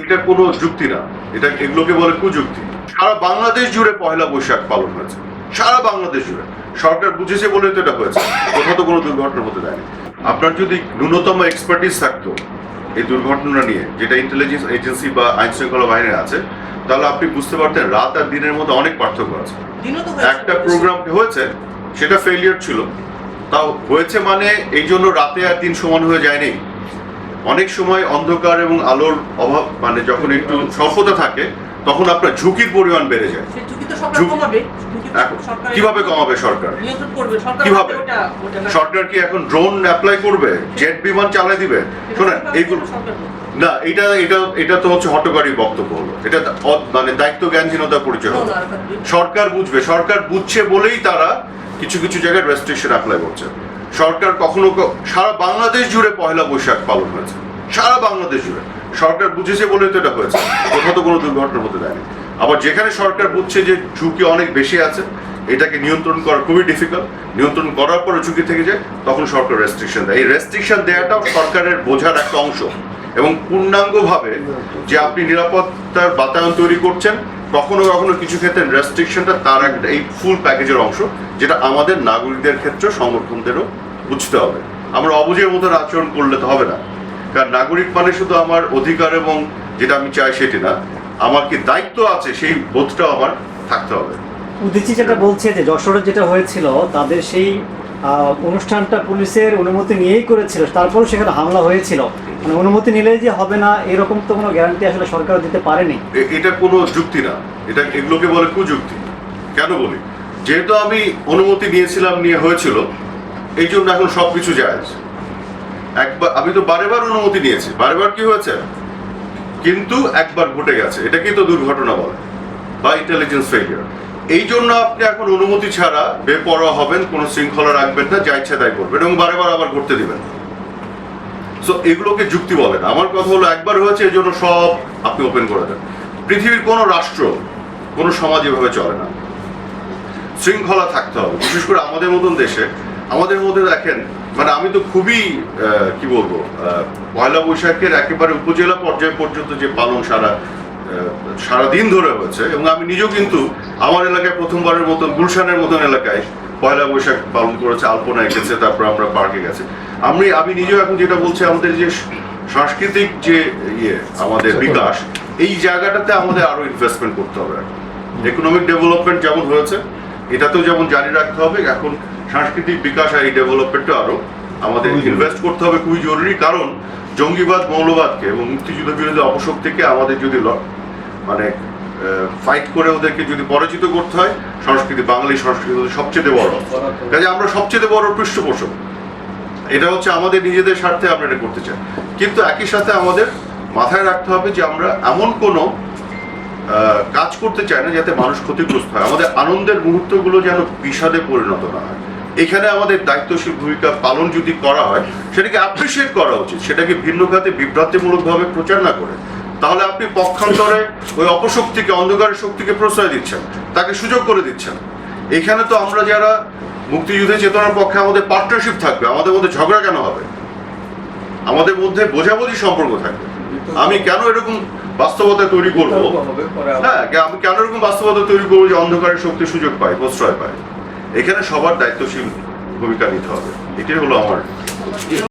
এটা কোনো যুক্তি না, এগুলোকে বলে কুযুক্তি। সারা বাংলাদেশ জুড়ে পয়লা বৈশাখ পালন হয়েছে, সারা বাংলাদেশ জুড়ে। সরকার বুঝেছে বলে তো এটা হয়েছে, কোথাও তো কোনো দুর্ঘটনা হতে দেয়নি। আপনার যদি ন্যূনতম এক্সপার্টিস থাকতো এই দুর্ঘটনা নিয়ে, যেটা ইন্টেলিজেন্স এজেন্সি বা আইন শৃঙ্খলা বাহিনীর আছে, তাহলে আপনি বুঝতে পারতেন রাত আর দিনের মধ্যে অনেক পার্থক্য আছে। একটা প্রোগ্রাম হয়েছে, সেটা ফেলিয়ার ছিল, তাও হয়েছে মানে এই জন্য রাতে আর দিন সমান হয়ে যায়নি। অনেক সময় অন্ধকার এবং আলোর অভাব, মানে যখন একটু স্বল্পতা থাকে, তখন আপনার ঝুঁকির পরিমাণ বেড়ে যায়। কিভাবে কমাবে সরকার? কিভাবে সরকার কি এখন ড্রোন অ্যাপ্লাই করবে, জেট বিমান চালাই দিবে? শোনেন, এইগুলো না, এটা তো হচ্ছে হটকারী বক্তব্য হলো, এটা মানে দায়িত্ব জ্ঞানহীনতার পরিচয় হলো। সরকার বুঝবে, সরকার বুঝছে বলেই তারা কিছু কিছু জায়গায় রেস্ট্রিকশন অ্যাপ্লাই করছে। সরকার কখনো সারা বাংলাদেশ জুড়ে পয়লা বৈশাখ পালন হয়েছে, সারা বাংলাদেশ জুড়ে। সরকার বুঝেছে বলে তো এটা হয়েছে, কোথাও তো কোনো দুর্ঘটনা হতে দেয়নি। আবার যেখানে সরকার বুঝছে যে ঝুঁকি অনেক বেশি আছে, এটাকে নিয়ন্ত্রণ করা খুবই ডিফিকাল্ট, নিয়ন্ত্রণ করার পরে ঝুঁকি থেকে যায়, তখন সরকার রেস্ট্রিকশন দেয়। এই রেস্ট্রিকশন দেওয়াটাও সরকারের বোঝার একটা অংশ, এবং পূর্ণাঙ্গভাবে যে আপনি নিরাপত্তার বাতায়ন তৈরি করছেন, কখনো কখনো কিছু ক্ষেত্রে রেস্ট্রিকশনটা তার একটা এই ফুল প্যাকেজের অংশ, যেটা আমাদের নাগরিকদের ক্ষেত্রে সংগঠনদেরও বুঝতে হবে। আমরা অবুঝের মতো আচরণ করলে তো হবে না, কারণ নাগরিক মানে শুধু আমার অধিকার এবং যেটা আমি চাই সেটি না, আমার কি দায়িত্ব আছে সেই বোধটাও আমার থাকতে হবে। উদীচী যেটা বলছে যে যশোরে যেটা হয়েছিল, তাদের সেই অনুষ্ঠানটা পুলিশের অনুমতি নিয়েই করেছিল, তারপরও সেখানে হামলা হয়েছিল। মানে অনুমতি নিলেই যে হবে না এরকম তো কোনো গ্যারান্টি আসলে সরকার দিতে পারেনি। এটা কোনো যুক্তি না, এগুলোকে বলে কুযুক্তি। কেন বলি? যেহেতু আমি অনুমতি নিয়েছিলাম, নিয়ে হয়েছিল, এই জন্য এখন সবকিছু জায়েজ। একবার আমি তো বারেবার অনুমতি নিয়েছি, বারেবার কি হয়েছে, কিন্তু একবার ঘটে গেছে, এটাকেই তো দুর্ঘটনা বলে বা ইন্টেলিজেন্স ফেলিয়ার। এই জন্য আপনি এখন অনুমতি ছাড়া বেপরোয়া হবেন, কোনো শৃঙ্খলা রাখবেন না, যা ইচ্ছা তাই করবেন এবং বারেবার আবার করতে দিবেন। সো এগুলোকে যুক্তি বলে না। আমার কথা হলো, একবার হয়েছে এই জন্য সব আপনি ওপেন করে দেন। পৃথিবীর কোনো রাষ্ট্র, কোনো সমাজ এভাবে চলে না। শৃঙ্খলা থাকতে হবে, বিশেষ করে আমাদের মতন দেশে। আমাদের মধ্যে দেখেন, মানে আমি তো খুবই কি বলবো, পয়লা বৈশাখের একেবারে উপজেলা পর্যায় পর্যন্ত যে পালন সারাদিন ধরে হয়েছে, এবং আমি নিজেও কিন্তু আমার এলাকায় প্রথমবারের মতন গুলশানের মতন এলাকায় পয়লা বৈশাখ পালন করেছে, আলপনা এঁকেছে, তারপর আমরা পার্কে গেছে। আমি নিজেও এখন যেটা বলছি, আমাদের যে সাংস্কৃতিক যে আমাদের বিকাশ, এই জায়গাটাতে আমাদের আরো ইনভেস্টমেন্ট করতে হবে। ইকোনমিক ডেভেলপমেন্ট যেমন হয়েছে, এটাতেও যেমন জারি রাখতে হবে, এখন সাংস্কৃতিক বিকাশ আর এই ডেভেলপমেন্টটা আরো আমাদের ইনভেস্ট করতে হবে, খুবই জরুরি। কারণ জঙ্গিবাদ, মৌলবাদকে এবং মুক্তিযুদ্ধ বিরোধী অপশক্তিকে আমাদের যদি মানে ফাইট করে ওদেরকে যদি পরাজিত করতে হয়, সংস্কৃতি, বাঙালি সংস্কৃতি সবচেয়ে বড়, কাজে আমরা সবচেয়ে বড় পৃষ্ঠপোষক। এটা হচ্ছে আমাদের নিজেদের স্বার্থে আমরা এটা করতে চাই, কিন্তু একই সাথে আমাদের মাথায় রাখতে হবে যে আমরা এমন কোনো কাজ করতে চাই না যাতে মানুষ ক্ষতিগ্রস্ত হয়। আমাদের আনন্দের মুহূর্তগুলো যেন বিষাদে পরিণত না হয়। এখানে আমাদের দায়িত্বশীল ভূমিকা পালন যদি করা হয়, সেটাকে অ্যাপ্রিসিয়েট করা উচিত, সেটাকে ভিন্ন খাতে বিভ্রান্তিমূলকভাবে প্রচার না করে। তাহলে আপনি পক্ষান্তরে ওই অপশক্তিকে, অন্ধকারের শক্তিকে প্রশ্রয় দিচ্ছেন, তাকে সুযোগ করে দিচ্ছেন। এখানে তো আমরা যারা মুক্তিযুদ্ধের চেতনার পক্ষে, আমাদের পার্টনারশিপ থাকবে, আমাদের মধ্যে ঝগড়া কেন হবে, আমাদের মধ্যে বোঝাবুঝি সম্পর্ক থাকবে। আমি কেন এরকম বাস্তবতা তৈরি করবো, হ্যাঁ, আমি কেন এরকম বাস্তবতা তৈরি করবো যে অন্ধকারের শক্তি সুযোগ পায়, প্রশ্রয় পায়? এখানে সবার দায়িত্বশীল ভূমিকা নিতে হবে, এটাই হলো আমার